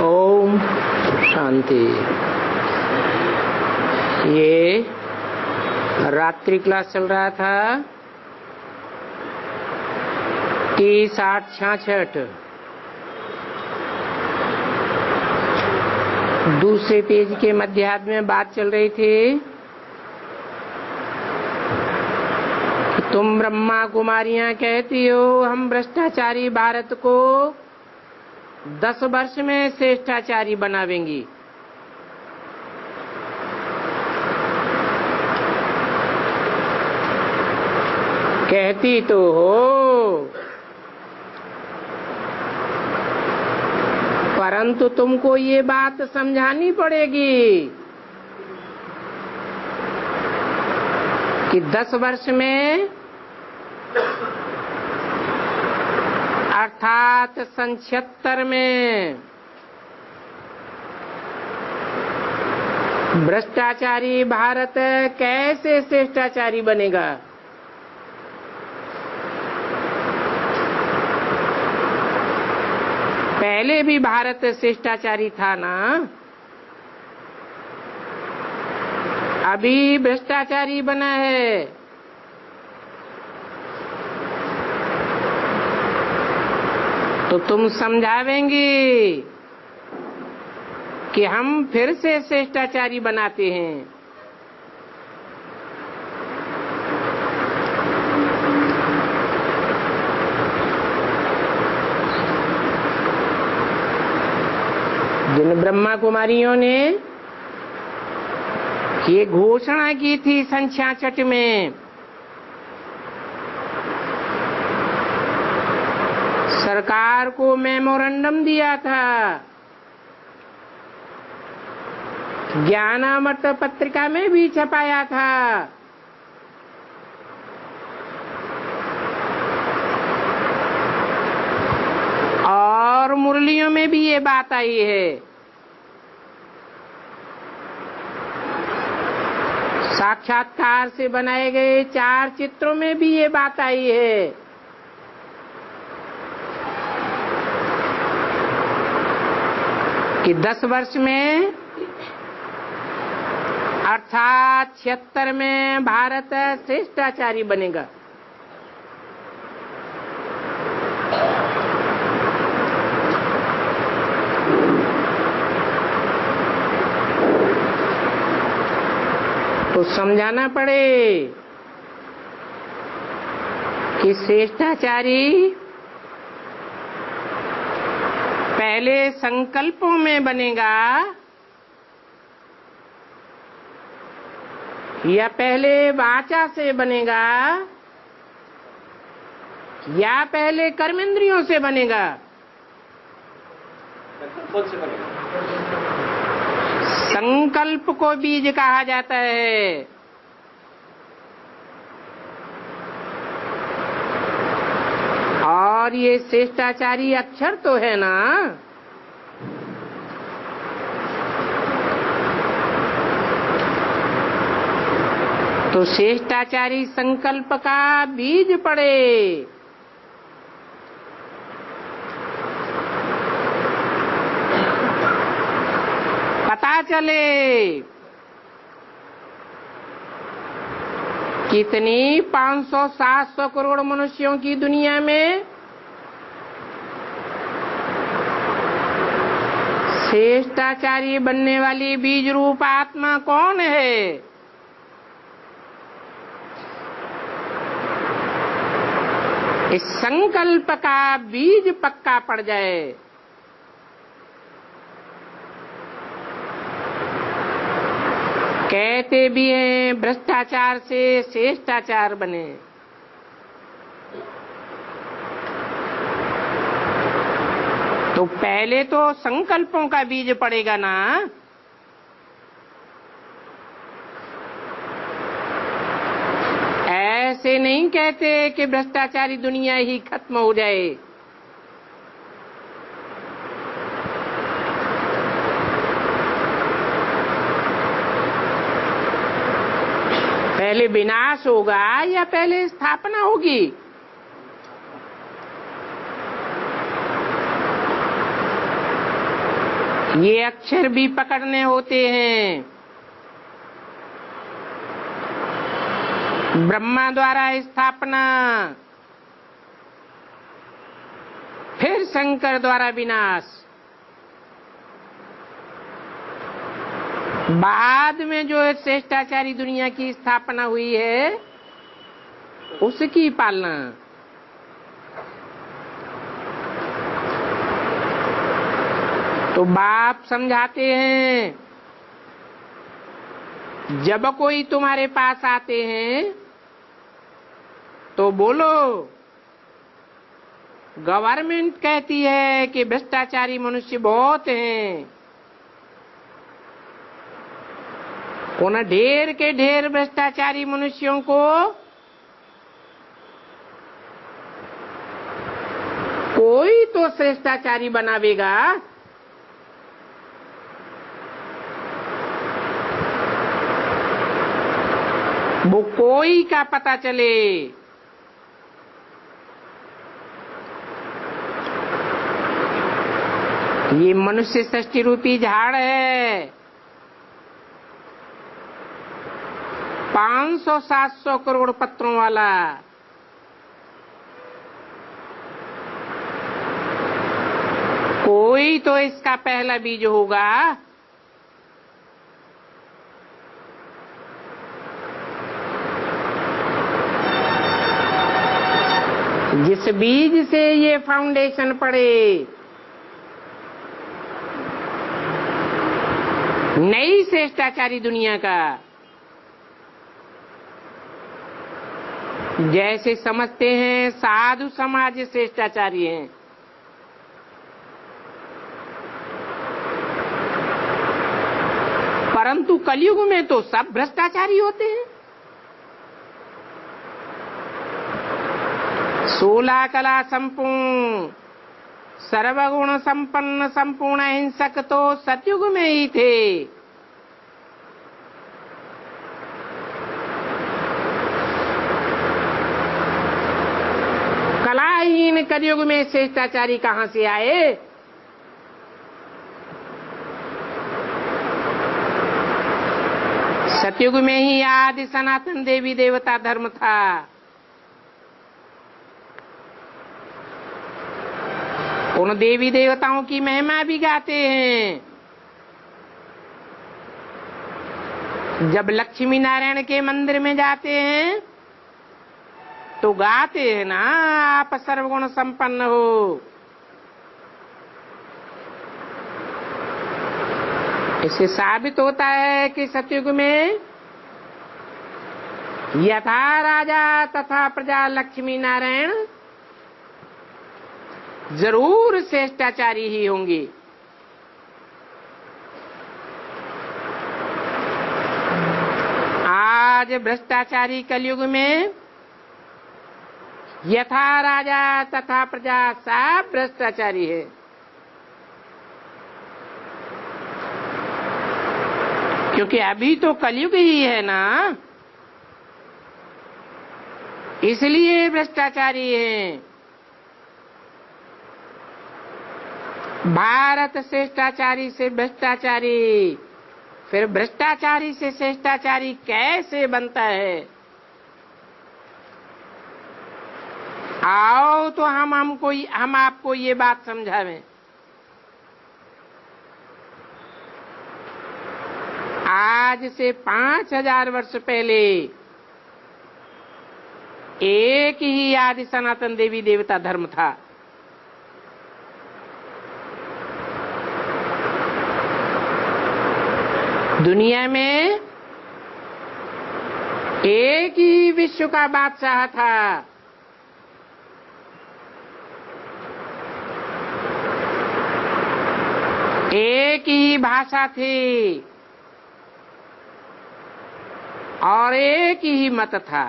ओम शांति। ये रात्रि क्लास चल रहा था T6066। दूसरे पेज के मध्याह्न में बात चल रही थी कि तुम ब्रह्मा कुमारियां कहती हो हम भ्रष्टाचारी भारत को 10 वर्ष में श्रेष्ठाचारी बनावेंगी। कहती तो हो, परंतु तुमको ये बात समझानी पड़ेगी कि 10 वर्ष में अर्थात सन 76 में भ्रष्टाचारी भारत कैसे श्रेष्ठाचारी बनेगा। पहले भी भारत श्रेष्ठाचारी था ना, अभी भ्रष्टाचारी बना है। तो तुम समझावेंगी कि हम फिर से श्रेष्ठाचारी बनाते हैं। जिन ब्रह्मा कुमारियों ने ये घोषणा की थी सन 66 में, सरकार को मेमोरेंडम दिया था, ज्ञानामृत पत्रिका में भी छपाया था। और मुरलियों में भी ये बात आई है। साक्षात्कार से बनाए गए 4 चित्रों में भी ये बात आई है। कि 10 वर्ष में अर्थात 76 में भारत श्रेष्ठाचारी बनेगा। तो समझाना पड़े कि श्रेष्ठाचारी पहले संकल्पों में बनेगा या पहले वाचा से बनेगा या पहले कर्मेंद्रियों से बनेगा। कौन से बनेगा? संकल्प को बीज कहा जाता है। और ये श्रेष्ठाचारी अक्षर तो है ना। तो श्रेष्ठाचारी संकल्प का बीज पड़े। पता चले कितनी 500-700 करोड़ मनुष्यों की दुनिया में श्रेष्ठाचारी बनने वाली बीज रूप आत्मा कौन है। इस संकल्प का बीज पक्का पड़ जाए कहते भी हैं भ्रष्टाचार से श्रेष्ठाचार बने। तो पहले तो संकल्पों का बीज पड़ेगा ना। ऐसे नहीं कहते कि भ्रष्टाचारी दुनिया ही खत्म हो जाए। पहले विनाश होगा या पहले स्थापना होगी। ये अक्षर भी पकड़ने होते हैं। ब्रह्मा द्वारा स्थापना, फिर शंकर द्वारा विनाश, बाद में जो श्रेष्ठाचारी दुनिया की स्थापना हुई है उसकी पालना। तो बाप समझाते हैं, जब कोई तुम्हारे पास आते हैं तो बोलो गवर्नमेंट कहती है कि भ्रष्टाचारी मनुष्य बहुत हैं, उन ढेर के ढेर भ्रष्टाचारी मनुष्यों को कोई तो श्रेष्ठाचारी बनावेगा। वो कोई का पता चले। ये मनुष्य सृष्टि रूपी झाड़ है, 500-700 करोड़ पत्रों वाला। कोई तो इसका पहला बीज होगा। जिस बीज से ये फाउंडेशन पड़े, नई श्रेष्ठाचारी दुनिया का, जैसे समझते हैं साधु समाज श्रेष्ठाचारी हैं, परंतु कलयुग में तो सब भ्रष्टाचारी होते हैं। 16 कला संपूर्ण, सर्वगुण संपन्न, संपूर्ण अहिंसक तो सतयुग में ही थे। कलाहीन कलयुग में श्रेष्ठाचारी कहां से आए? सतयुग में ही आदि सनातन देवी देवता धर्म था। उन देवी देवताओं की महिमा भी गाते हैं। जब लक्ष्मी नारायण के मंदिर में जाते हैं तो गाते हैं ना, आप सर्वगुण संपन्न हो। इससे साबित होता है कि सतयुग में यथा राजा तथा प्रजा लक्ष्मी नारायण जरूर श्रेष्ठाचारी ही होंगे। आज भ्रष्टाचारी कलयुग में यथा राजा तथा प्रजा सब भ्रष्टाचारी है। क्योंकि अभी तो कलयुग ही है ना, इसलिए भ्रष्टाचारी हैं। भारत श्रेष्ठाचारी से भ्रष्टाचारी, फिर भ्रष्टाचारी से श्रेष्ठाचारी कैसे बनता है? आओ तो हम आपको ये बात समझावें। आज से 5000 वर्ष पहले एक ही आदि सनातन देवी देवता धर्म था। दुनिया में एक ही विश्व का बादशाह था। एक ही भाषा थी और एक ही मत था।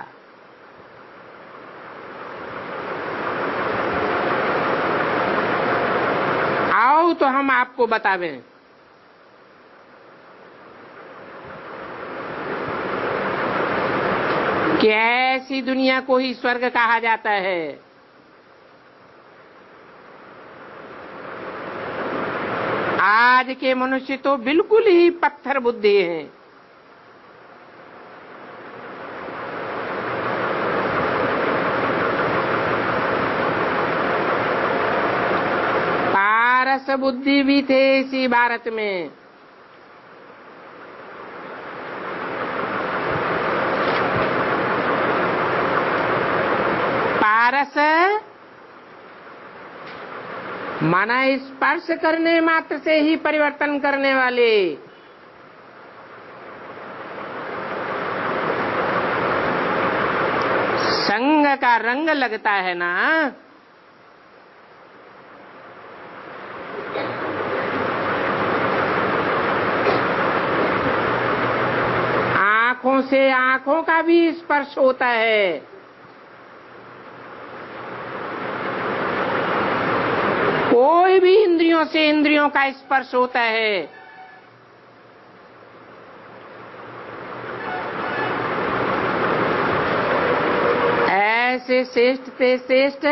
आओ तो हम आपको बतावें। कि ऐसी दुनिया को ही स्वर्ग कहा जाता है। आज के मनुष्य तो बिल्कुल ही पत्थर बुद्धि हैं। पारस बुद्धि भी थे इसी भारत में। पारस माना स्पर्श करने मात्र से ही परिवर्तन करने वाले। संग का रंग लगता है ना, आंखों से आंखों का भी स्पर्श होता है। कोई भी इंद्रियों से इंद्रियों का स्पर्श होता है। ऐसे श्रेष्ठ से श्रेष्ठ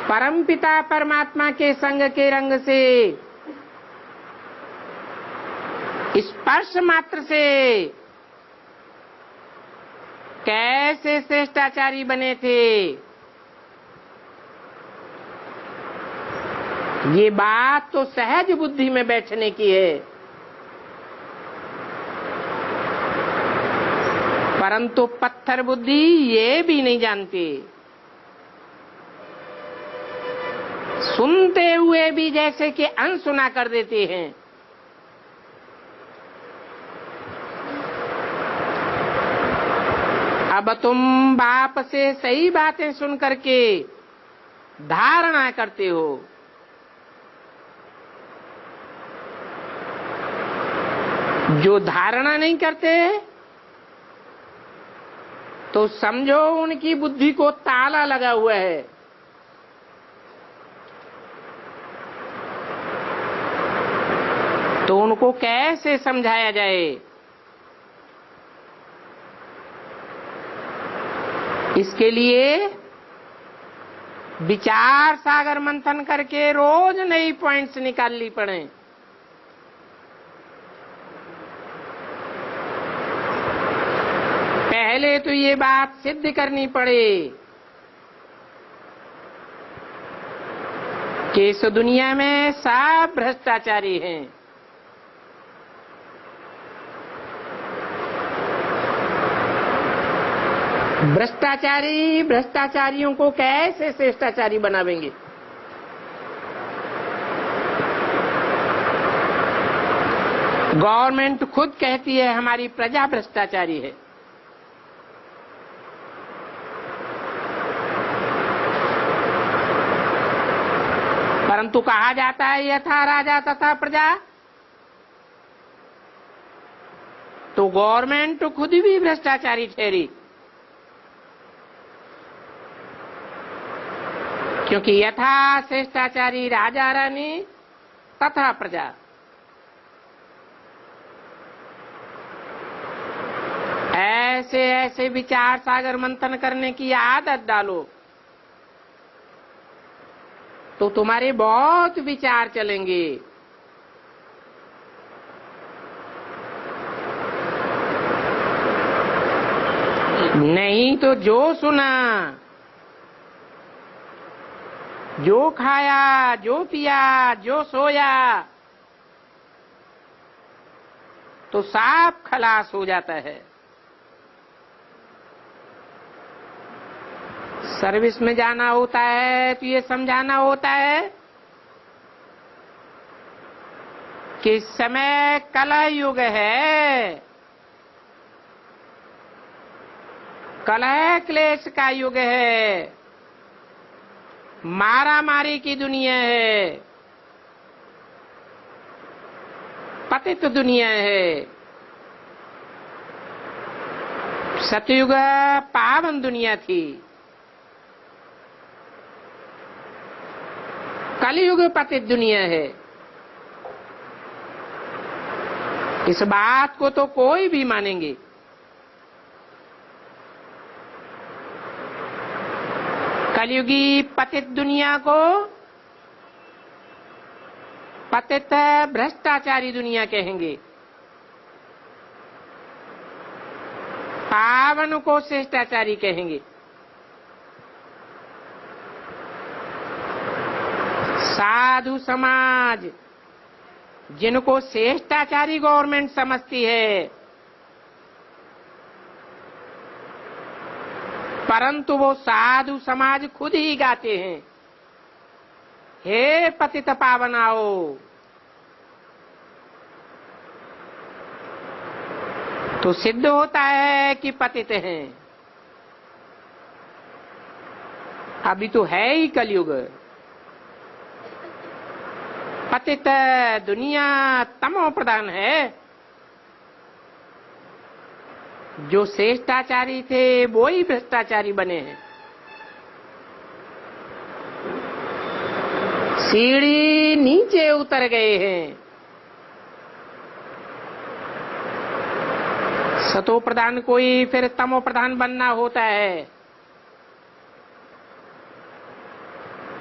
परमपिता परमात्मा के संग के रंग से, स्पर्श मात्र से कैसे श्रेष्ठाचारी बने थे, ये बात तो सहज बुद्धि में बैठने की है। परंतु पत्थर बुद्धि ये भी नहीं जानती, सुनते हुए भी जैसे कि अनसुना कर देते हैं। अब तुम बाप से सही बातें सुन करके धारणा करते हो, जो धारणा नहीं करते तो समझो उनकी बुद्धि को ताला लगा हुआ है। तो उनको कैसे समझाया जाए? इसके लिए विचार सागर मंथन करके रोज नई पॉइंट्स निकालनी पड़े। पहले तो ये बात सिद्ध करनी पड़े कि इस दुनिया में सब भ्रष्टाचारी हैं। भ्रष्टाचारी भ्रष्टाचारियों को कैसे श्रेष्ठाचारी बनावेंगे? गवर्नमेंट खुद कहती है हमारी प्रजा भ्रष्टाचारी है। परंतु कहा जाता है यथा राजा तथा प्रजा, तो गवर्नमेंट खुद भी भ्रष्टाचारी ठहरी, क्योंकि यथा श्रेष्ठाचारी राजा रानी तथा प्रजा। ऐसे ऐसे विचार सागर मंथन करने की आदत डालो तो तुम्हारे बहुत विचार चलेंगे। नहीं तो जो सुना, जो खाया, जो पिया, जो सोया, तो साफ खलास हो जाता है। सर्विस में जाना होता है तो ये समझाना होता है कि इस समय कलह युग है, कलह क्लेश का युग है, मारा मारी की दुनिया है, पतित दुनिया है। सतयुग पावन दुनिया थी, कलयुग पतित दुनिया है। इस बात को तो कोई भी मानेंगे। कलयुगी पतित दुनिया को पतित भ्रष्टाचारी दुनिया कहेंगे, पावन को श्रेष्ठाचारी कहेंगे। साधु समाज जिनको श्रेष्ठाचारी गवर्नमेंट समझती है, परंतु वो साधु समाज खुद ही गाते हैं, हे पतित पावनाओ। तो सिद्ध होता है कि पतित हैं। अभी तो है ही कलयुग। पतित दुनिया तमो प्रधान है। जो श्रेष्ठाचारी थे वो ही भ्रष्टाचारी बने हैं। सीढ़ी नीचे उतर गए हैं। सतो प्रधान कोई फिर तमो प्रधान बनना होता है।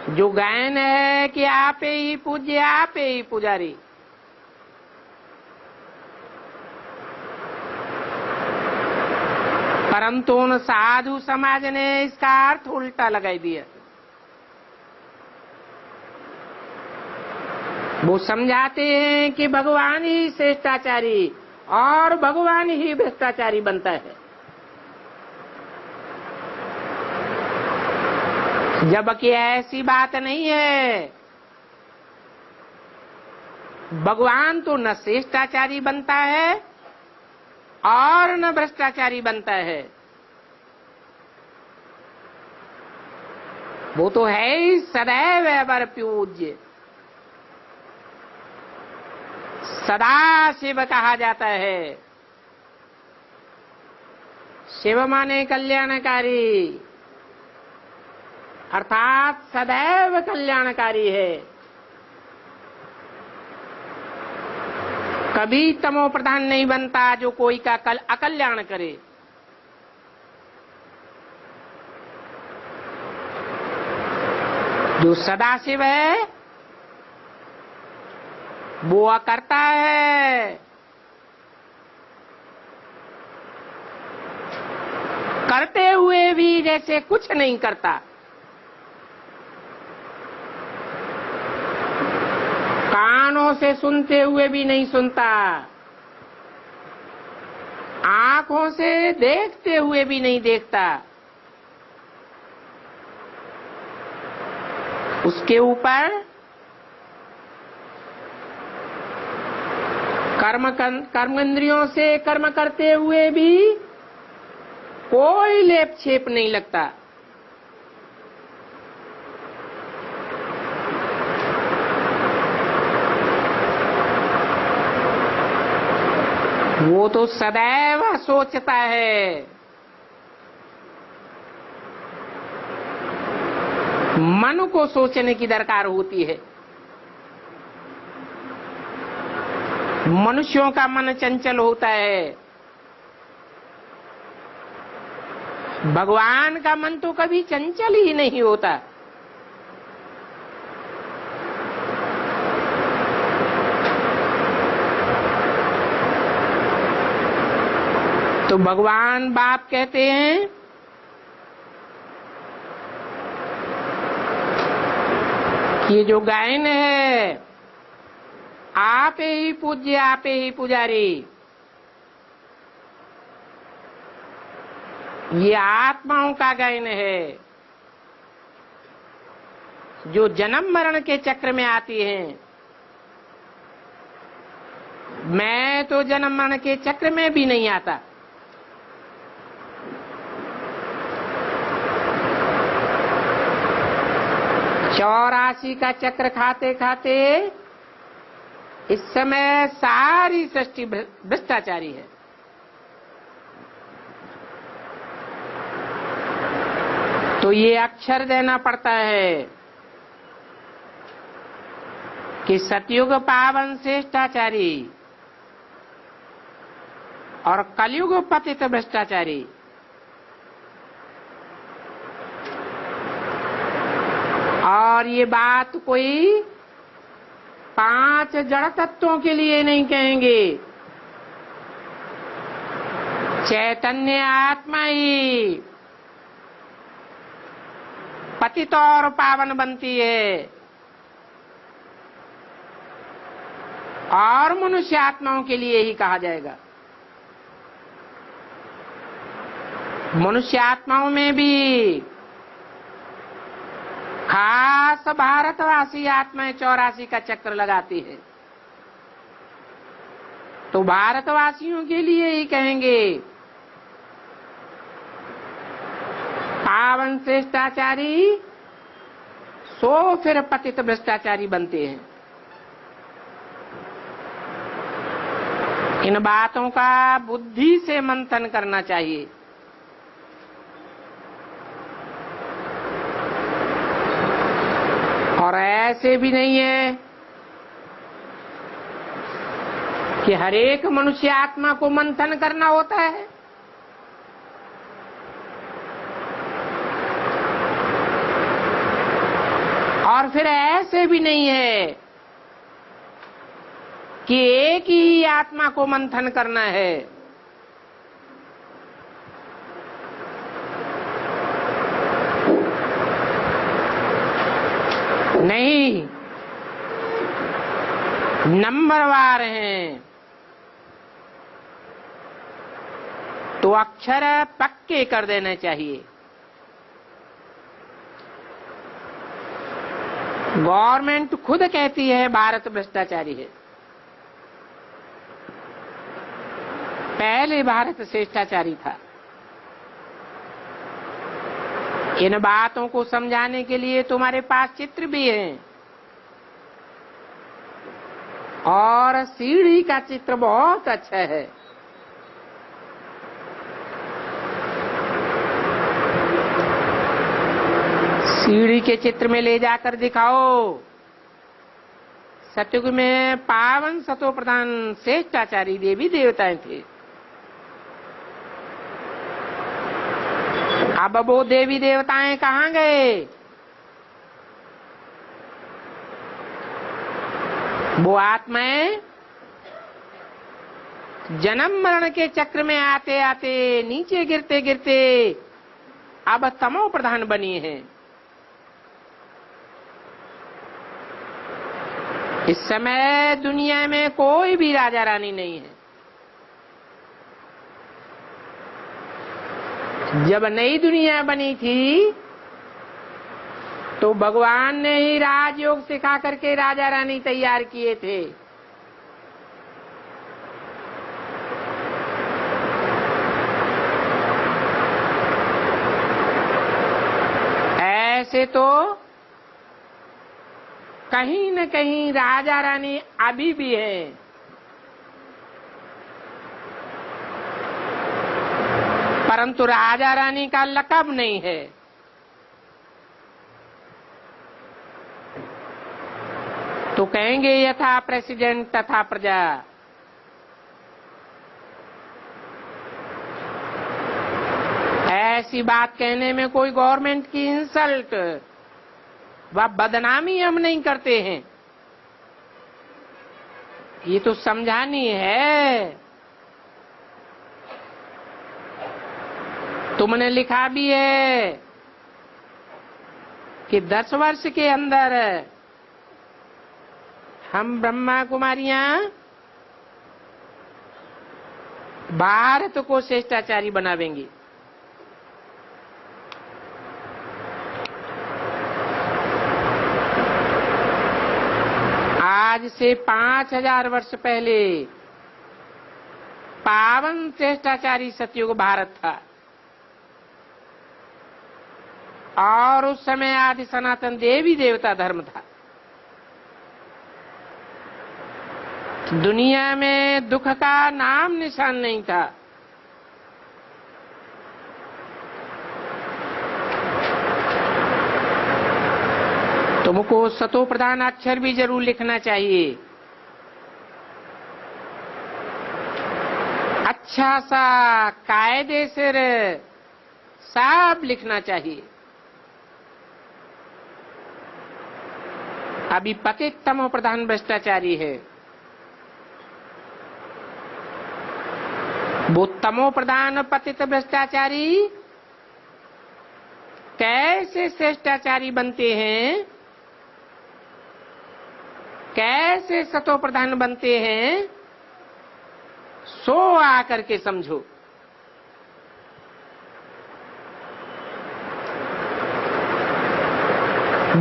जो गायन है कि आप ही पूज्य आप ही पुजारी, परंतु उन साधु समाज ने इसका अर्थ उल्टा लगाई दिया। वो समझाते हैं कि भगवान ही श्रेष्ठाचारी और भगवान ही भ्रष्टाचारी बनता है, जबकि ऐसी बात नहीं है। भगवान तो न श्रेष्ठाचारी बनता है और न भ्रष्टाचारी बनता है। वो तो है ही सदैव वर पूज्य, सदा शिव कहा जाता है। शिव माने कल्याणकारी, अर्थात सदैव कल्याणकारी है। कभी तमो प्रधान नहीं बनता जो कोई का अकल्याण करे। जो सदाशिव है वो करता है, करते हुए भी जैसे कुछ नहीं करता। कानों से सुनते हुए भी नहीं सुनता, आंखों से देखते हुए भी नहीं देखता। उसके ऊपर कर्म इंद्रियों से कर्म करते हुए भी कोई लेप छेप नहीं लगता। वो तो सदैव सोचता है। मन को सोचने की दरकार होती है। मनुष्यों का मन चंचल होता है, भगवान का मन तो कभी चंचल ही नहीं होता। तो भगवान बाप कहते हैं कि ये जो गायन है, आप ही पूज्य आप ही पुजारी, ये आत्माओं का गायन है जो जन्म मरण के चक्र में आती हैं। मैं तो जन्म मरण के चक्र में भी नहीं आता। चौरासी का चक्र खाते खाते इस समय सारी सृष्टि भ्रष्टाचारी है। तो ये अक्षर देना पड़ता है कि सतयुग पावन श्रेष्ठाचारी और कलयुग पतित भ्रष्टाचारी। और ये बात कोई 5 जड़ तत्वों के लिए नहीं कहेंगे, चैतन्य आत्मा ही पतित और पावन बनती है, और मनुष्य आत्माओं के लिए ही कहा जाएगा। मनुष्य आत्माओं में भी खास भारतवासी आत्माएं 84 का चक्र लगाती है, तो भारतवासियों के लिए ही कहेंगे पावन श्रेष्ठाचारी, सो फिर पतित भ्रष्टाचारी बनते हैं। इन बातों का बुद्धि से मंथन करना चाहिए। और ऐसे भी नहीं है कि हर एक मनुष्य आत्मा को मंथन करना होता है। और फिर ऐसे भी नहीं है कि एक ही आत्मा को मंथन करना है। नहीं, नंबरवार हैं तो अक्षर पक्के कर देने चाहिए। गवर्नमेंट खुद कहती है भारत भ्रष्टाचारी है। पहले भारत श्रेष्ठाचारी था। इन बातों को समझाने के लिए तुम्हारे पास चित्र भी हैं, और सीढ़ी का चित्र बहुत अच्छा है। सीढ़ी के चित्र में ले जाकर दिखाओ। सतयुग में पावन सतो प्रधान श्रेष्ठाचारी देवी देवताएं थे। अब वो देवी देवताएं कहाँ गए? वो आत्माएं जन्म मरण के चक्र में आते आते, नीचे गिरते गिरते अब तमो प्रधान बनी है। इस समय दुनिया में कोई भी राजा रानी नहीं है। जब नई दुनिया बनी थी तो भगवान ने ही राजयोग सिखा करके राजा रानी तैयार किए थे। ऐसे तो कहीं न कहीं राजा रानी अभी भी है। परंतु राजा रानी का लक़ब नहीं है। तो कहेंगे यथा प्रेसिडेंट तथा प्रजा। ऐसी बात कहने में कोई गवर्नमेंट की इंसल्ट व बदनामी हम नहीं करते हैं। ये तो समझानी है। तुमने लिखा भी है कि 10 वर्ष के अंदर हम ब्रह्मा कुमारियां भारत को श्रेष्ठाचारी बनावेंगे। आज से 5000 वर्ष पहले पावन श्रेष्ठाचारी सतयुग भारत था, और उस समय आदि सनातन देवी देवता धर्म था। दुनिया में दुख का नाम निशान नहीं था। तुमको सतो प्रधान अक्षर भी जरूर लिखना चाहिए। अच्छा सा कायदे से सब लिखना चाहिए। अभी पतित तमो प्रधान भ्रष्टाचारी है। वो तमो प्रधान पतित भ्रष्टाचारी कैसे श्रेष्ठाचारी बनते हैं, कैसे सतो प्रधान बनते हैं, सो आकर के समझो।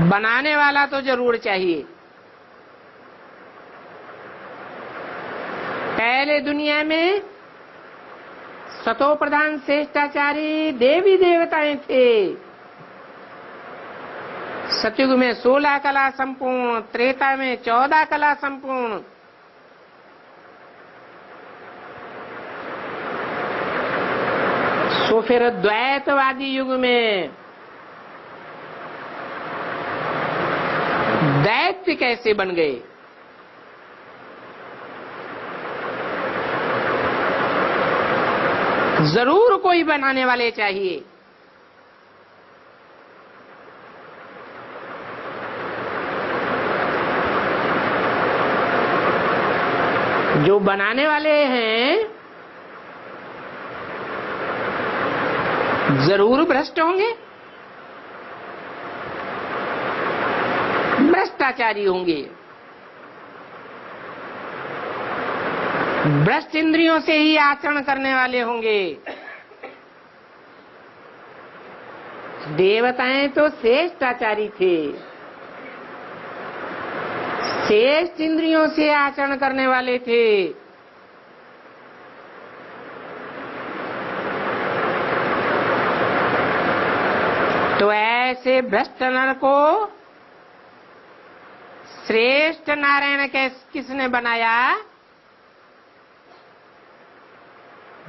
बनाने वाला तो जरूर चाहिए। पहले दुनिया में सतो प्रधान श्रेष्ठाचारी देवी देवताएं थे। सतयुग में 16 कला संपूर्ण, त्रेता में 14 कला संपूर्ण। सो फिर द्वैतवादी युग में दैत्य कैसे बन गए? जरूर कोई बनाने वाले चाहिए। जो बनाने वाले हैं जरूर भ्रष्ट होंगे, भ्रष्टाचारी होंगे, भ्रष्ट इंद्रियों से ही आचरण करने वाले होंगे। देवताएं तो श्रेष्ठाचारी थे, श्रेष्ठ इंद्रियों से आचरण करने वाले थे। तो ऐसे भ्रष्ट नर को श्रेष्ठ नारायण किसने बनाया?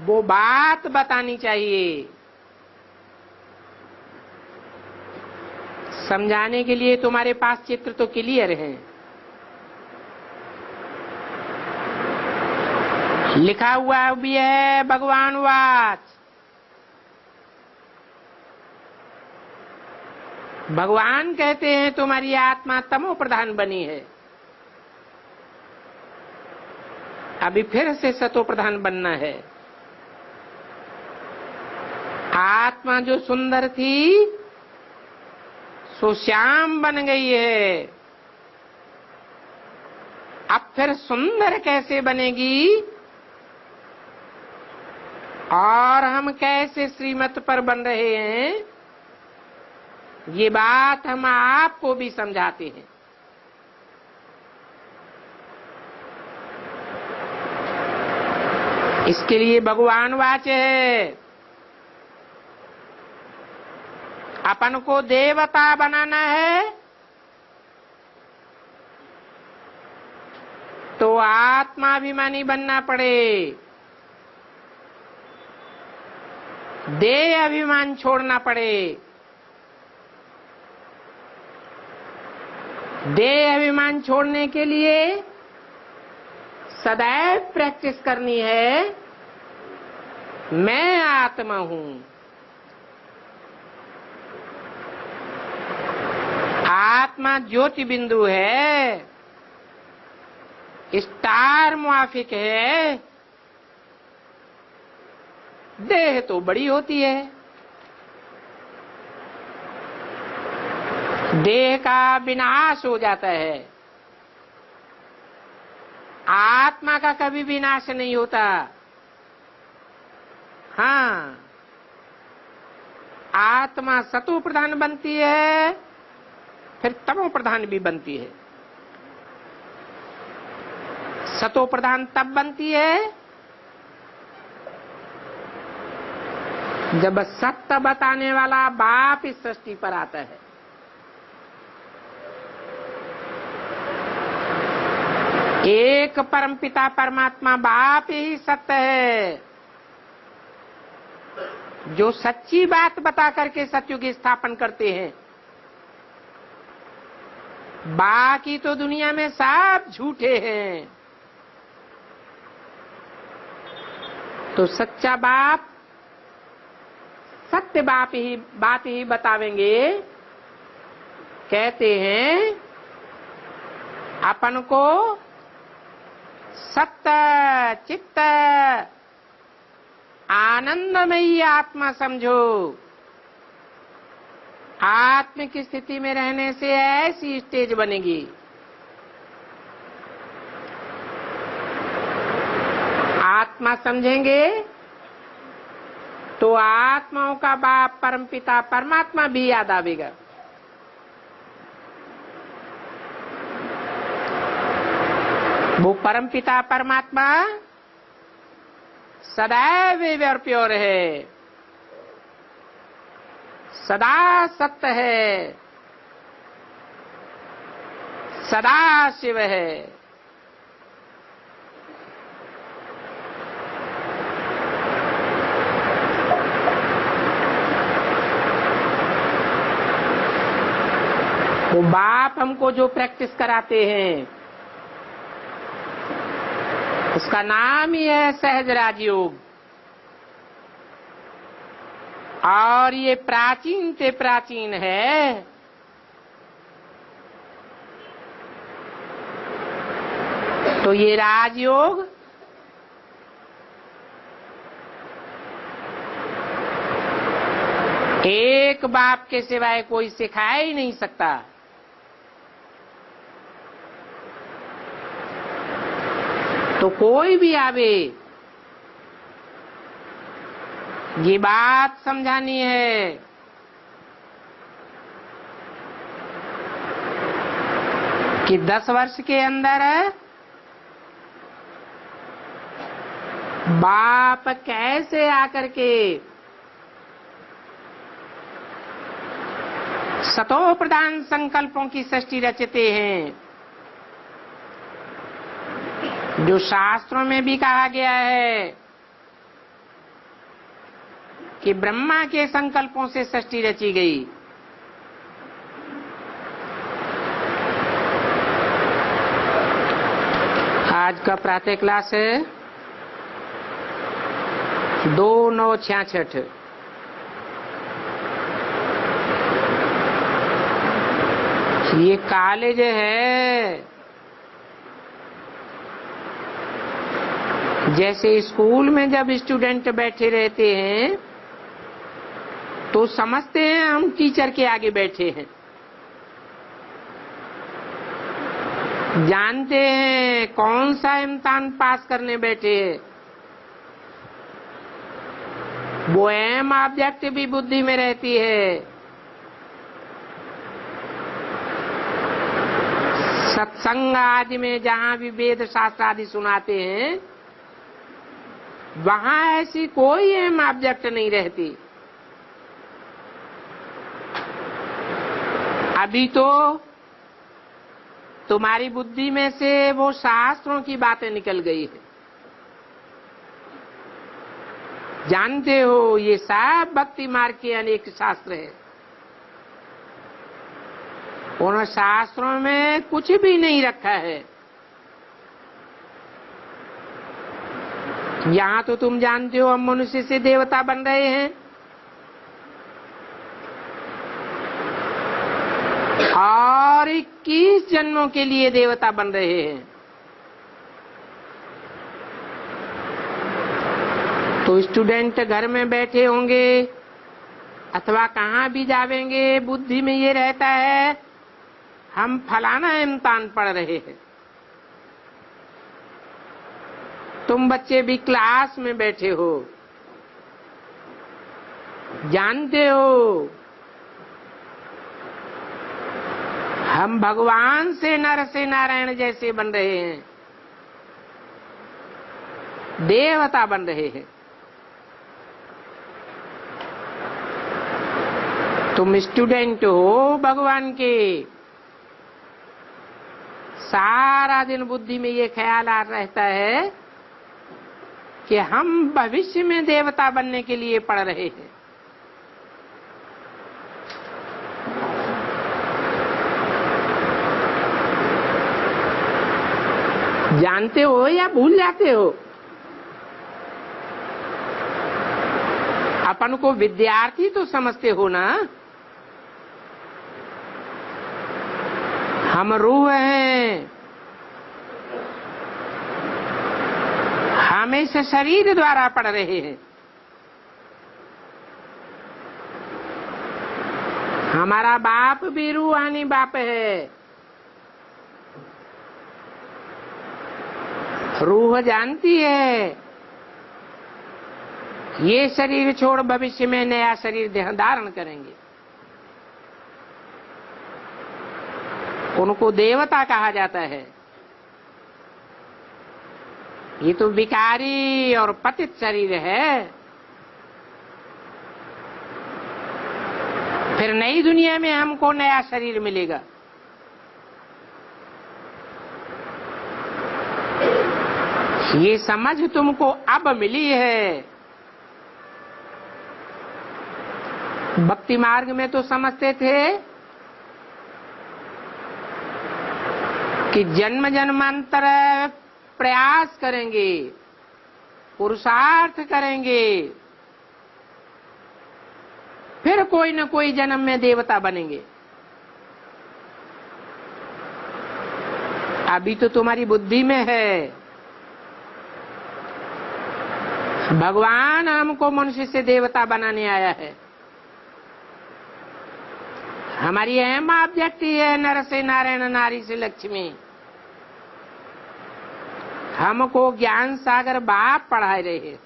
वो बात बतानी चाहिए। समझाने के लिए तुम्हारे पास चित्र तो क्लियर है। लिखा हुआ भी है भगवान वाच। भगवान कहते हैं तुम्हारी आत्मा तमो प्रधान बनी है, अभी फिर से सतो प्रधान बनना है। आत्मा जो सुंदर थी सो श्याम बन गई है, अब फिर सुंदर कैसे बनेगी और हम कैसे श्रीमत पर बन रहे हैं, ये बात हम आपको भी समझाते हैं। इसके लिए भगवान वाच है। अपन को देवता बनाना है तो आत्माभिमानी बनना पड़े, देह अभिमान छोड़ना पड़े। देह अभिमान छोड़ने के लिए सदैव प्रैक्टिस करनी है, मैं आत्मा हूं। आत्मा ज्योति बिंदु है, स्टार मुआफिक है, देह तो बड़ी होती है। देह का विनाश हो जाता है, आत्मा का कभी विनाश नहीं होता। हाँ, आत्मा सतो प्रधान बनती है, फिर तमो प्रधान भी बनती है। सतो प्रधान तब बनती है जब सत्य बताने वाला बाप इस सृष्टि पर आता है। एक परमपिता परमात्मा बाप ही सत्य है, जो सच्ची बात बता करके सत्युग स्थापन करते हैं। बाकी तो दुनिया में सब झूठे हैं। तो सच्चा बाप सत्य बात ही बतावेंगे। कहते हैं अपन को सत्य चित्त आनंदमयी आत्मा समझो। आत्म की स्थिति में रहने से ऐसी स्टेज बनेगी। आत्मा समझेंगे तो आत्माओं का बाप परमपिता परमात्मा भी याद आवेगा। वो परमपिता परमात्मा सदैव और प्योर है, सदा सत्य है, सदा शिव है। वो बाप हमको जो प्रैक्टिस कराते हैं उसका नाम ही है सहज राजयोग। और ये प्राचीन से प्राचीन है। तो ये राजयोग एक बाप के सिवाय कोई सिखा ही नहीं सकता। तो कोई भी आवे, ये बात समझानी है कि 10 वर्ष के अंदर बाप कैसे आकर के सतो प्रधान संकल्पों की सृष्टि रचते हैं। जो शास्त्रों में भी कहा गया है कि ब्रह्मा के संकल्पों से सृष्टि रची गई। आज का प्रातः क्लास है 2/9/66। ये कॉलेज है, जैसे स्कूल में जब स्टूडेंट बैठे रहते हैं तो समझते हैं हम टीचर के आगे बैठे हैं, जानते हैं कौन सा इम्तिहान पास करने बैठे हैं। वो एम ऑब्जेक्ट भी बुद्धि में रहती है। सत्संग आदि में जहां भी वेद शास्त्र आदि सुनाते हैं वहां ऐसी कोई एम ऑब्जेक्ट नहीं रहती। अभी तो तुम्हारी बुद्धि में से वो शास्त्रों की बातें निकल गई है। जानते हो ये सब भक्ति मार्ग के अनेक शास्त्र है। उन शास्त्रों में कुछ भी नहीं रखा है। यहाँ तो तुम जानते हो हम मनुष्य से देवता बन रहे हैं और 21 जन्मों के लिए देवता बन रहे हैं। तो स्टूडेंट घर में बैठे होंगे अथवा कहाँ भी जावेंगे, बुद्धि में ये रहता है हम फलाना इम्तिहान पढ़ रहे हैं। तुम बच्चे भी क्लास में बैठे हो, जानते हो हम भगवान से नर से नारायण जैसे बन रहे हैं, देवता बन रहे हैं। तुम स्टूडेंट हो भगवान के। सारा दिन बुद्धि में ये ख्याल आ रहता है कि हम भविष्य में देवता बनने के लिए पढ़ रहे हैं। जानते हो या भूल जाते हो? अपन को विद्यार्थी तो समझते हो ना। हम रूह हैं, हम इस शरीर द्वारा पढ़ रहे हैं। हमारा बाप भी रूहानी बाप है। रूह जानती है ये शरीर छोड़ भविष्य में नया शरीर देह धारण करेंगे। उनको देवता कहा जाता है। ये तो विकारी और पतित शरीर है। फिर नई दुनिया में हमको नया शरीर मिलेगा। ये समझ तुमको अब मिली है। भक्ति मार्ग में तो समझते थे कि जन्म जन्मांतर प्रयास करेंगे, पुरुषार्थ करेंगे, फिर कोई न कोई जन्म में देवता बनेंगे। अभी तो तुम्हारी बुद्धि में है भगवान हमको मनुष्य से देवता बनाने आया है। हमारी अहम ऑब्जेक्ट है नर से नारायण, नारी से लक्ष्मी। हमको ज्ञान सागर बाप पढ़ा रहे हैं।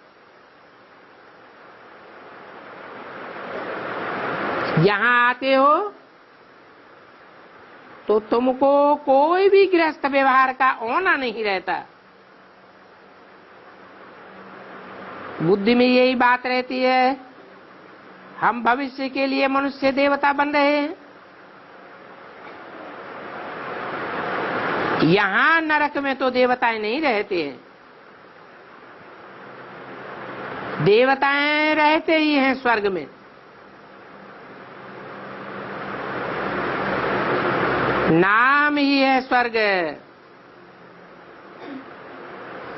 यहाँ आते हो तो तुमको कोई भी गृहस्थ व्यवहार का होना नहीं रहता। बुद्धि में यही बात रहती है हम भविष्य के लिए मनुष्य देवता बन रहे हैं। यहाँ नरक में तो देवताएं नहीं रहते हैं। देवताएं रहते ही हैं स्वर्ग में। नाम ही है स्वर्ग।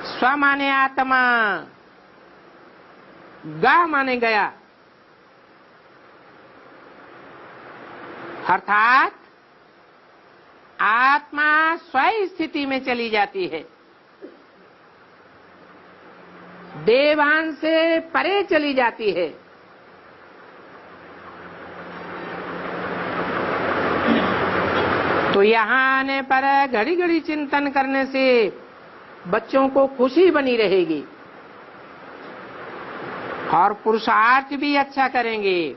स्व माने आत्मा, गा माने गया, अर्थात आत्मा स्वयं स्थिति में चली जाती है, देवान से परे चली जाती है। तो यहाँ आने पर घड़ी घड़ी चिंतन करने से बच्चों को खुशी बनी रहेगी और पुरुषार्थ भी अच्छा करेंगे।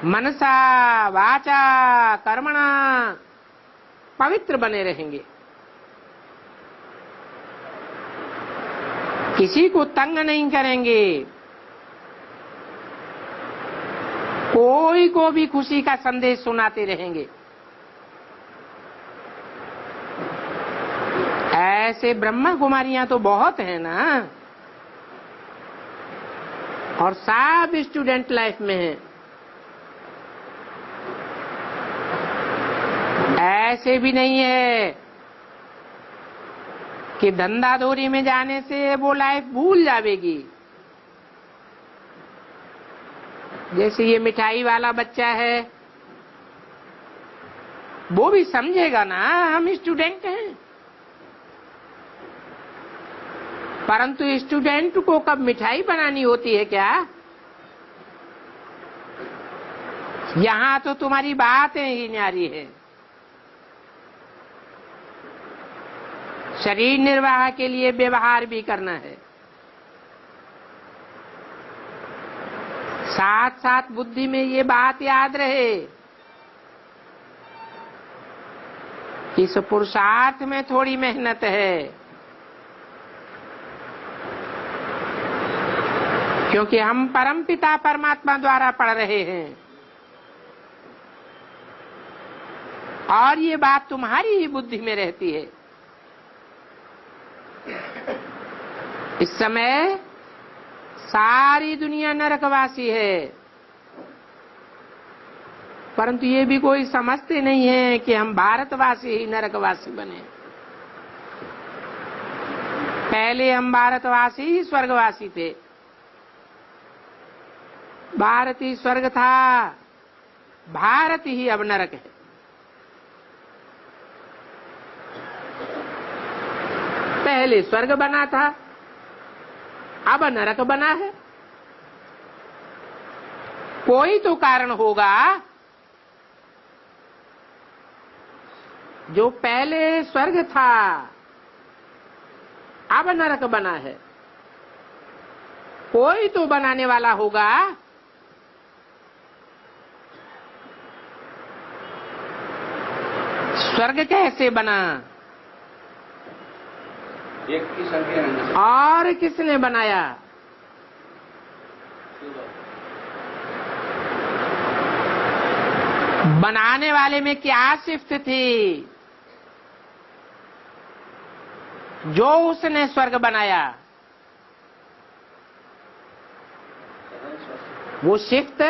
मनसा वाचा कर्मणा पवित्र बने रहेंगे। किसी को तंग नहीं करेंगे। कोई को भी खुशी का संदेश सुनाते रहेंगे। ऐसे ब्रह्मा कुमारियां तो बहुत हैं ना, और सब स्टूडेंट लाइफ में हैं। ऐसे भी नहीं है कि धंधाधोरी में जाने से वो लाइफ भूल जाएगी। जैसे ये मिठाई वाला बच्चा है, वो भी समझेगा ना हम स्टूडेंट हैं, परंतु स्टूडेंट को कब मिठाई बनानी होती है क्या? यहाँ तो तुम्हारी बातें ही न्यारी है। शरीर निर्वाह के लिए व्यवहार भी करना है, साथ साथ बुद्धि में ये बात याद रहे इस पुरुषार्थ में थोड़ी मेहनत है, क्योंकि हम परमपिता परमात्मा द्वारा पढ़ रहे हैं और ये बात तुम्हारी ही बुद्धि में रहती है। इस समय सारी दुनिया नरकवासी है, परंतु ये भी कोई समझते नहीं है कि हम भारतवासी ही नरकवासी बने। पहले हम भारतवासी ही स्वर्गवासी थे। भारत ही स्वर्ग था, भारत ही अब नरक है। पहले स्वर्ग बना था, अब नरक बना है। कोई तो कारण होगा। जो पहले स्वर्ग था अब नरक बना है, कोई तो बनाने वाला होगा। स्वर्ग कैसे बना? एक की संख्या और किसने बनाया? बनाने वाले में क्या सिफ्त थी जो उसने स्वर्ग बनाया? वो सिफ्त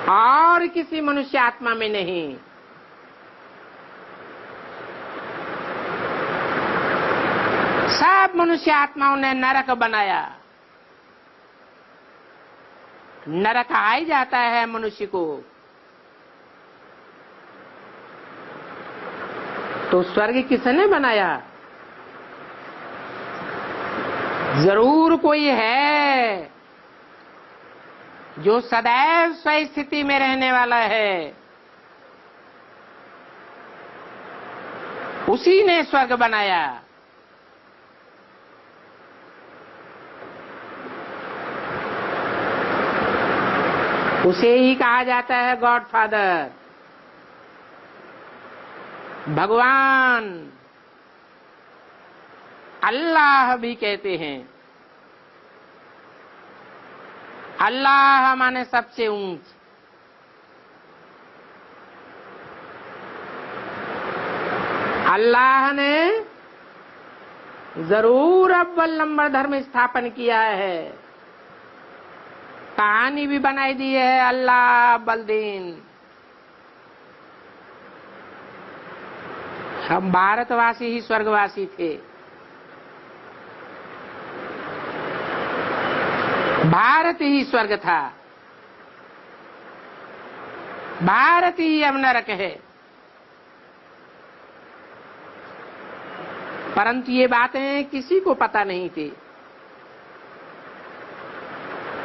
और किसी मनुष्य आत्मा में नहीं। सब मनुष्य आत्माओं ने नरक बनाया। नरक आ ही जाता है मनुष्य को। तो स्वर्ग किसने बनाया? जरूर कोई है जो सदैव स्व स्थिति में रहने वाला है। उसी ने स्वर्ग बनाया। उसे ही कहा जाता है गॉड फादर, भगवान, अल्लाह भी कहते हैं। अल्लाह माने सबसे ऊंच। अल्लाह ने जरूर अव्वल नंबर धर्म स्थापन किया है। कहानी भी बनाई दी है अल्लाह अव्वल दिन। हम भारतवासी ही स्वर्गवासी थे। भारत ही स्वर्ग था, भारत ही अब नरक है। परंतु ये बातें किसी को पता नहीं थी।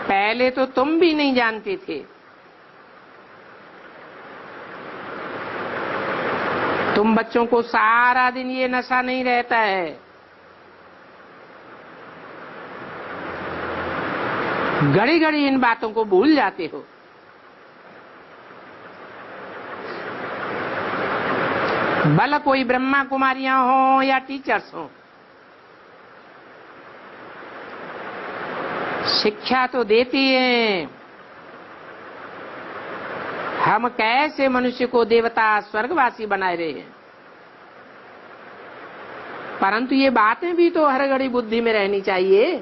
पहले तो तुम भी नहीं जानते थे। तुम बच्चों को सारा दिन ये नशा नहीं रहता है। घड़ी घड़ी इन बातों को भूल जाते हो। भला कोई ब्रह्मा कुमारियां हो या टीचर्स हो, शिक्षा तो देती हैं हम कैसे मनुष्य को देवता स्वर्गवासी बनाए रहे हैं। परंतु ये बातें भी तो हर घड़ी बुद्धि में रहनी चाहिए।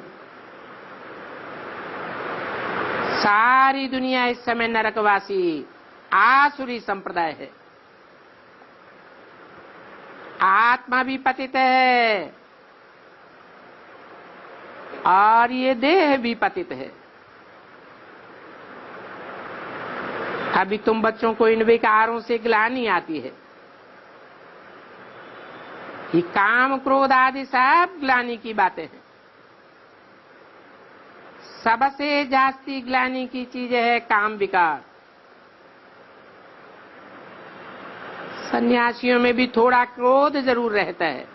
सारी दुनिया इस समय नरकवासी आसुरी संप्रदाय है। आत्मा भी पतित है और ये देह भी पतित है। अभी तुम बच्चों को इन विकारों से ग्लानि आती है। ये काम क्रोध आदि सब ग्लानि की बातें हैं। सबसे जास्ती ग्लानि की चीज है काम विकार। सन्यासियों में भी थोड़ा क्रोध जरूर रहता है,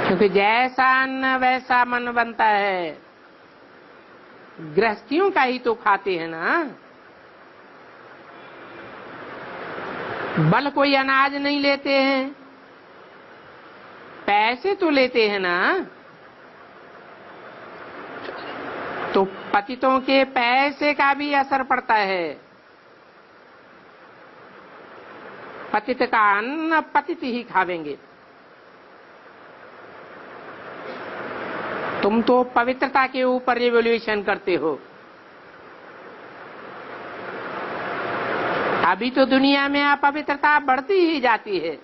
क्योंकि जैसा अन्न वैसा मन बनता है। गृहस्थियों का ही तो खाते हैं ना। बल कोई अनाज नहीं लेते हैं, पैसे तो लेते हैं ना। तो पतितों के पैसे का भी असर पड़ता है। पतित का अन्न पतित ही खावेंगे। तुम तो पवित्रता के ऊपर रिवॉल्यूशन करते हो। अभी तो दुनिया में अपवित्रता बढ़ती ही जाती है।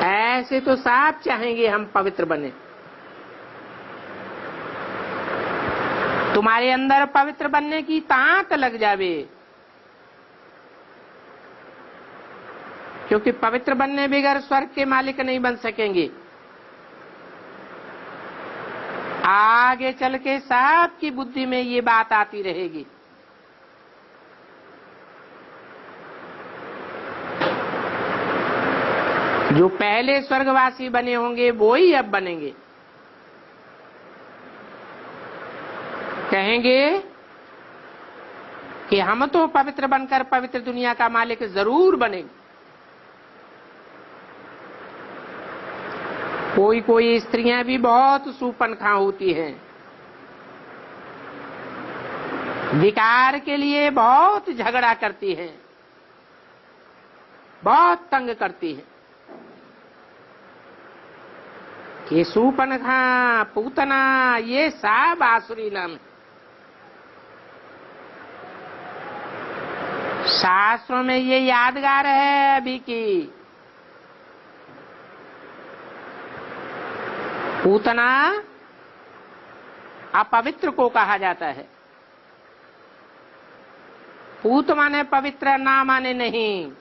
ऐसे तो सब चाहेंगे हम पवित्र बने। तुम्हारे अंदर पवित्र बनने की तांत लग जावे, क्योंकि पवित्र बनने बगैर स्वर्ग के मालिक नहीं बन सकेंगे। आगे चल के सबकी बुद्धि में ये बात आती रहेगी। जो पहले स्वर्गवासी बने होंगे वो ही अब बनेंगे। कहेंगे कि हम तो पवित्र बनकर पवित्र दुनिया का मालिक जरूर बनेंगे। कोई कोई स्त्रियां भी बहुत सूपनखा होती हैं, विकार के लिए बहुत झगड़ा करती हैं, बहुत तंग करती हैं। ये सूपनखा, पूतना, ये सब आसुरी नाम है। शास्त्रों में ये यादगार है अभी की। पूतना अपवित्र को कहा जाता है। पूत माने पवित्र, ना माने नहीं।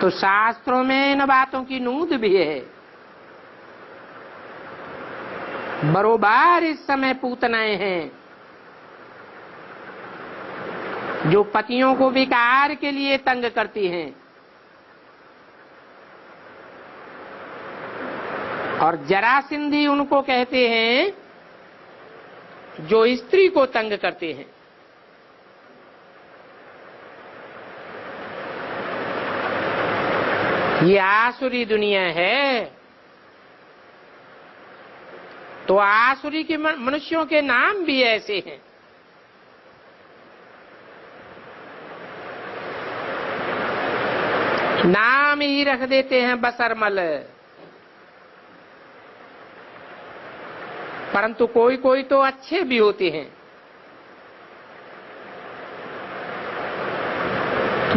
तो शास्त्रों में इन बातों की नूंद भी है। बरोबर इस समय पूतनाएं हैं जो पतियों को विकार के लिए तंग करती हैं, और जरासिंधी उनको कहते हैं जो स्त्री को तंग करते हैं। ये आसुरी दुनिया है। तो आसुरी के मनुष्यों के नाम भी ऐसे हैं। नाम ही रख देते हैं बसरमल, परंतु कोई कोई तो अच्छे भी होते हैं।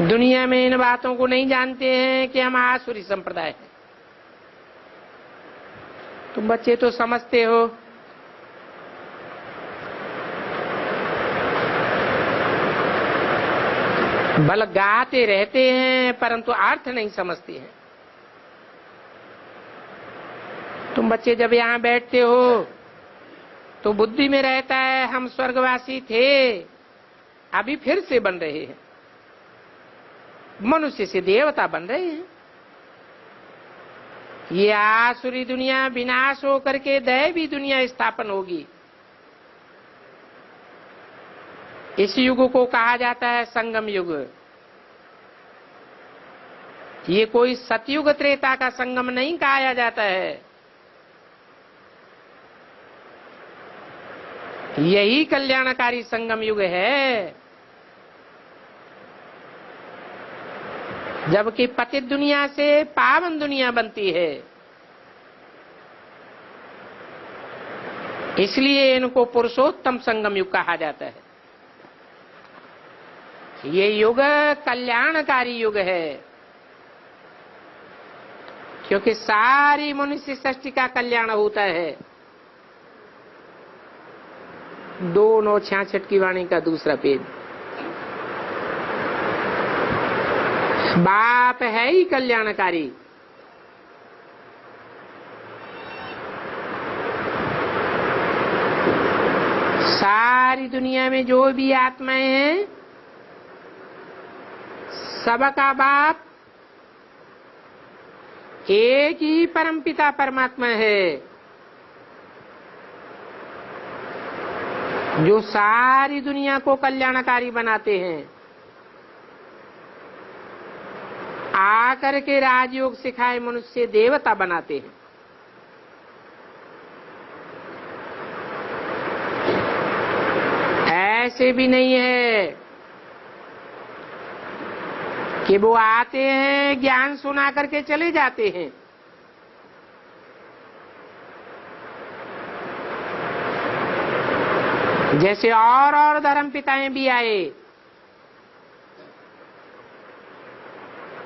दुनिया में इन बातों को नहीं जानते हैं कि हम आसुरी संप्रदाय हैं। तुम बच्चे तो समझते हो। बल गाते रहते हैं परंतु अर्थ नहीं समझते हैं। तुम बच्चे जब यहाँ बैठते हो तो बुद्धि में रहता है हम स्वर्गवासी थे, अभी फिर से बन रहे हैं, मनुष्य से देवता बन रहे हैं। ये आसुरी दुनिया विनाश होकर के दैवी दुनिया स्थापन होगी। इस युग को कहा जाता है संगम युग। ये कोई सतयुग त्रेता का संगम नहीं कहा जाता है। यही कल्याणकारी संगम युग है, जबकि पतित दुनिया से पावन दुनिया बनती है। इसलिए इनको पुरुषोत्तम संगम युग कहा जाता है। ये युग कल्याणकारी युग है, क्योंकि सारी मनुष्य सृष्टि का कल्याण होता है। 2:966 की वाणी का दूसरा पेज। बाप है ही कल्याणकारी। सारी दुनिया में जो भी आत्माएं हैं, सबका बाप एक ही परमपिता परमात्मा है, जो सारी दुनिया को कल्याणकारी बनाते हैं। आकर के राजयोग सिखाए मनुष्य देवता बनाते हैं। ऐसे भी नहीं है कि वो आते हैं ज्ञान सुना करके चले जाते हैं। जैसे और धर्म पिताएं भी आए,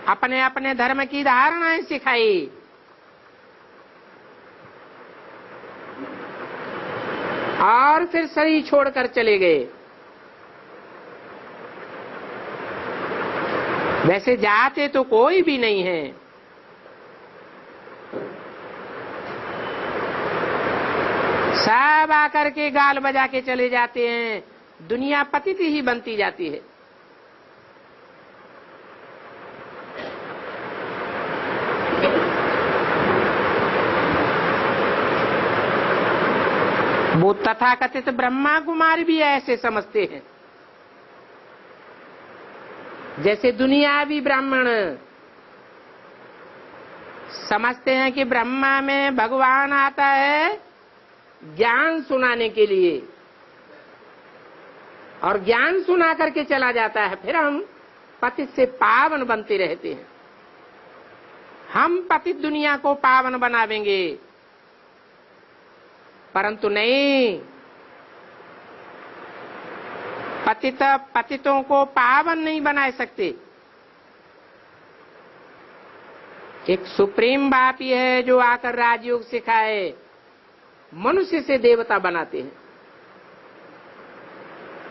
अपने अपने धर्म की धारणाएं सिखाई, और फिर शरीर छोड़कर चले गए। वैसे जाते तो कोई भी नहीं है, सब आकर के गाल बजा के चले जाते हैं, दुनिया पतित ही बनती जाती है। वो तथाकथित ब्रह्मा कुमार भी ऐसे समझते हैं, जैसे दुनियावी ब्राह्मण समझते हैं कि ब्रह्मा में भगवान आता है ज्ञान सुनाने के लिए, और ज्ञान सुना करके चला जाता है। फिर हम पतित से पावन बनते रहते हैं। हम पतित दुनिया को पावन बनावेंगे, परंतु नहीं, पतितों को पावन नहीं बना सकते। एक सुप्रीम बाप ही है जो आकर राजयोग सिखाए, मनुष्य से देवता बनाते हैं।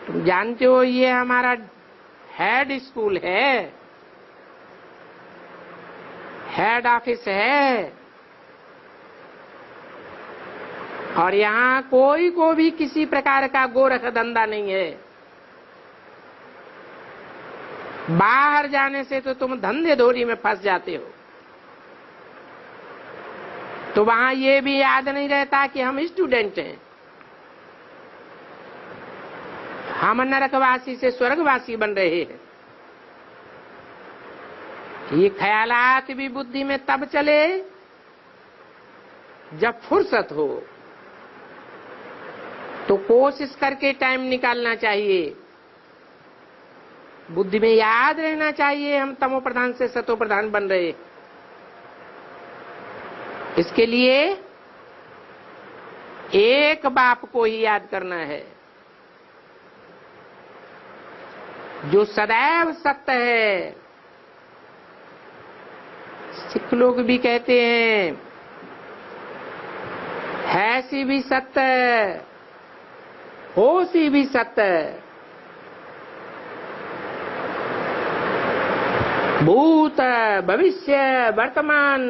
तुम जानते हो ये हमारा हेड स्कूल है, हेड ऑफिस है, और यहाँ कोई को भी किसी प्रकार का गोरख धंधा नहीं है। बाहर जाने से तो तुम धंधे धोरी में फंस जाते हो, तो वहां ये भी याद नहीं रहता कि हम स्टूडेंट हैं। हम नरकवासी से स्वर्गवासी बन रहे हैं। ये ख्यालात भी बुद्धि में तब चले जब फुर्सत हो, तो कोशिश करके टाइम निकालना चाहिए। बुद्धि में याद रहना चाहिए हम तमो प्रधान से सतो प्रधान बन रहे। इसके लिए एक बाप को ही याद करना है, जो सदैव सत्य है। सिख लोग भी कहते हैं है सी भी सत्य, हो सी भी सत्य, भूत भविष्य वर्तमान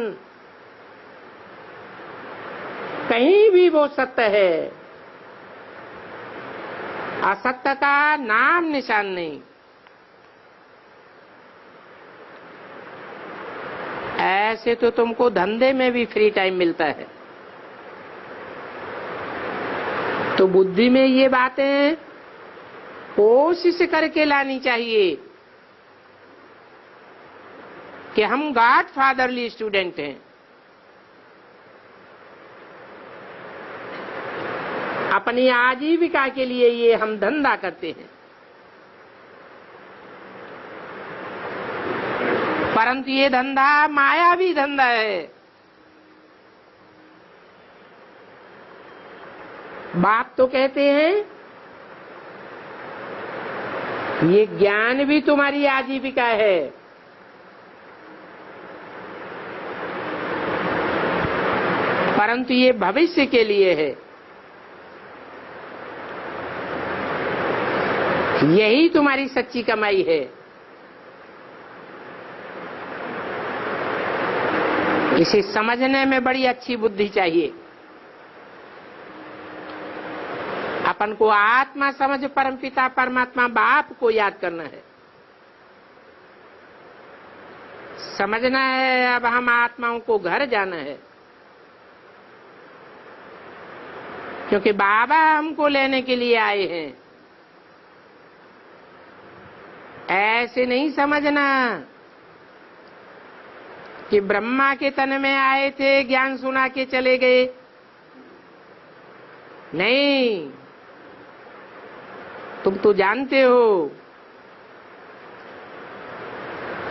कहीं भी वो सत्य है, असत्य का नाम निशान नहीं। ऐसे तो तुमको धंधे में भी फ्री टाइम मिलता है, तो बुद्धि में ये बातें कोशिश करके लानी चाहिए कि हम गॉड फादरली स्टूडेंट हैं। अपनी आजीविका के लिए ये हम धंधा करते हैं, परंतु ये धंधा मायावी धंधा है। बाप तो कहते हैं ये ज्ञान भी तुम्हारी आजीविका है, परंतु ये भविष्य के लिए है। यही तुम्हारी सच्ची कमाई है। इसे समझने में बड़ी अच्छी बुद्धि चाहिए। अपन को आत्मा समझ परमपिता परमात्मा बाप को याद करना है, समझना है अब हम आत्माओं को घर जाना है, क्योंकि बाबा हमको लेने के लिए आए हैं। ऐसे नहीं समझना कि ब्रह्मा के तन में आए थे, ज्ञान सुना के चले गए। नहीं, तुम तो जानते हो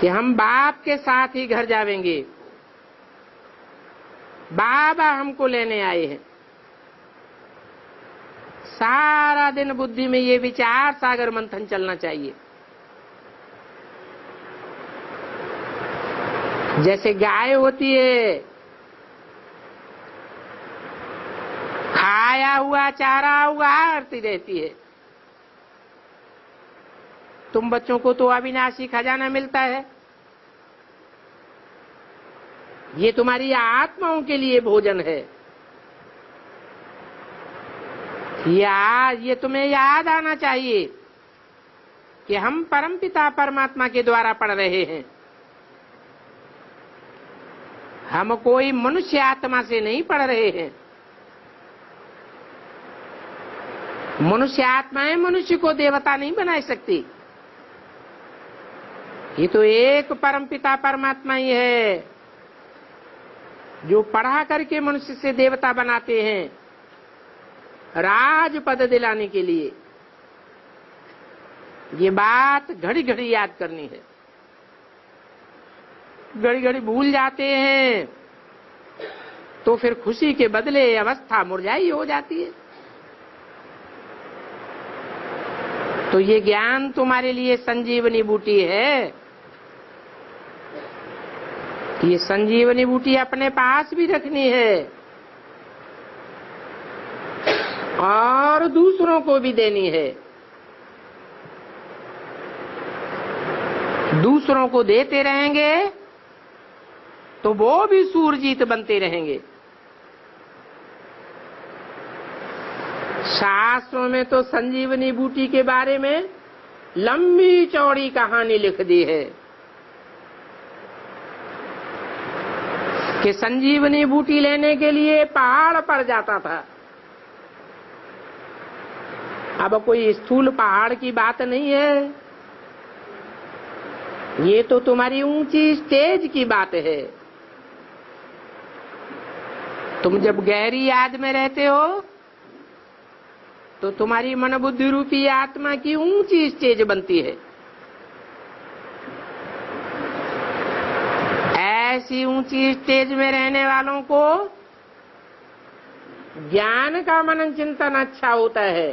कि हम बाप के साथ ही घर जावेंगे। बाबा हमको लेने आए हैं। सारा दिन बुद्धि में ये विचार सागर मंथन चलना चाहिए। जैसे गाय होती है, खाया दिया हुआ चारा उगाती रहती है। तुम बच्चों को तो अविनाशी खजाना मिलता है, ये तुम्हारी आत्माओं के लिए भोजन है। ये तुम्हें याद आना चाहिए कि हम परमपिता परमात्मा के द्वारा पढ़ रहे हैं। हम कोई मनुष्य आत्मा से नहीं पढ़ रहे हैं। मनुष्य आत्माएं मनुष्य को देवता नहीं बना सकती। ये तो एक परमपिता परमात्मा ही है जो पढ़ा करके मनुष्य से देवता बनाते हैं, राज पद दिलाने के लिए। ये बात घड़ी घड़ी याद करनी है। घड़ी घड़ी भूल जाते हैं तो फिर खुशी के बदले अवस्था मुरझाई हो जाती है। तो ये ज्ञान तुम्हारे लिए संजीवनी बूटी है। ये संजीवनी बूटी अपने पास भी रखनी है और दूसरों को भी देनी है। दूसरों को देते रहेंगे तो वो भी सूरजीत बनते रहेंगे। शास्त्रों में तो संजीवनी बूटी के बारे में लंबी चौड़ी कहानी लिख दी है कि संजीवनी बूटी लेने के लिए पहाड़ पर जाता था। अब कोई स्थूल पहाड़ की बात नहीं है, ये तो तुम्हारी ऊंची स्टेज की बात है। तुम जब गहरी याद में रहते हो तो तुम्हारी मन बुद्धि रूपी आत्मा की ऊंची स्टेज बनती है। ऐसी ऊंची स्टेज में रहने वालों को ज्ञान का मनन चिंतन अच्छा होता है।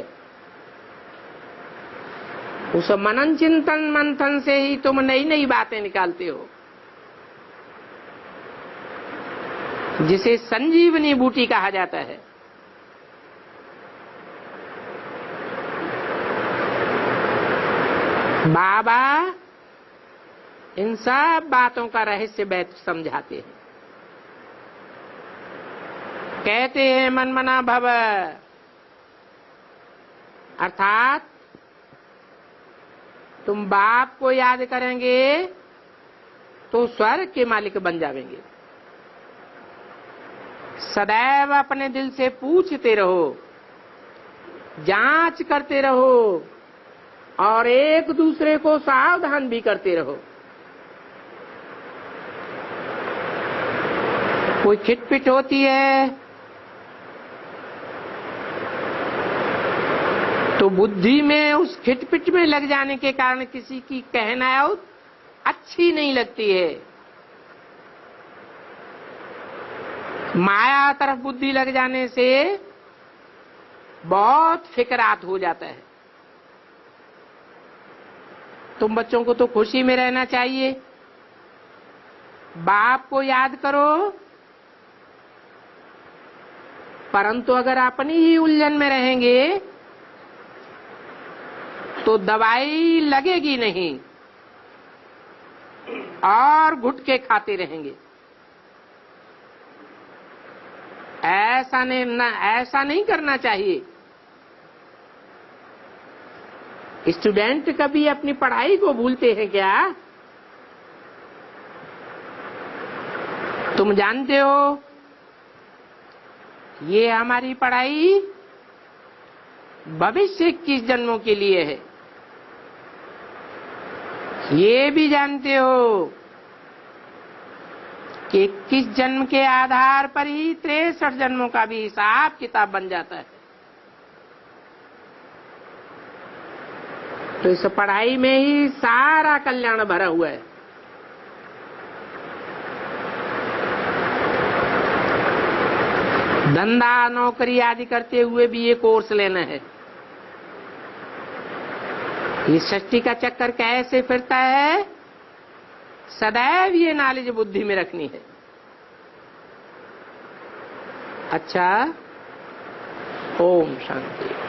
उस मनन चिंतन मंथन से ही तुम नई नई बातें निकालते हो, जिसे संजीवनी बूटी कहा जाता है। बाबा इन सब बातों का रहस्य बैठ समझाते हैं। कहते हैं मनमना भव, अर्थात तुम बाप को याद करेंगे तो स्वर्ग के मालिक बन जाएंगे। सदैव अपने दिल से पूछते रहो, जांच करते रहो और एक दूसरे को सावधान भी करते रहो। कोई खिटपिट होती है तो बुद्धि में उस खिटपिट में लग जाने के कारण किसी की कहना अच्छी नहीं लगती है। माया तरफ बुद्धि लग जाने से बहुत फिकरात हो जाता है। तुम बच्चों को तो खुशी में रहना चाहिए, बाप को याद करो, परंतु अगर अपनी ही उलझन में रहेंगे तो दवाई लगेगी नहीं और घुट के खाते रहेंगे। ऐसा नहीं करना चाहिए। स्टूडेंट कभी अपनी पढ़ाई को भूलते हैं क्या? तुम जानते हो ये हमारी पढ़ाई भविष्य 21 जन्मों के लिए है। ये भी जानते हो कि 21 जन्म के आधार पर ही 63 जन्मों का भी हिसाब किताब बन जाता है। तो इस पढ़ाई में ही सारा कल्याण भरा हुआ है। धंधा नौकरी आदि करते हुए भी ये कोर्स लेना है। ये सृष्टि का चक्कर कैसे फिरता है, सदैव ये नॉलेज बुद्धि में रखनी है। अच्छा, ओम शांति।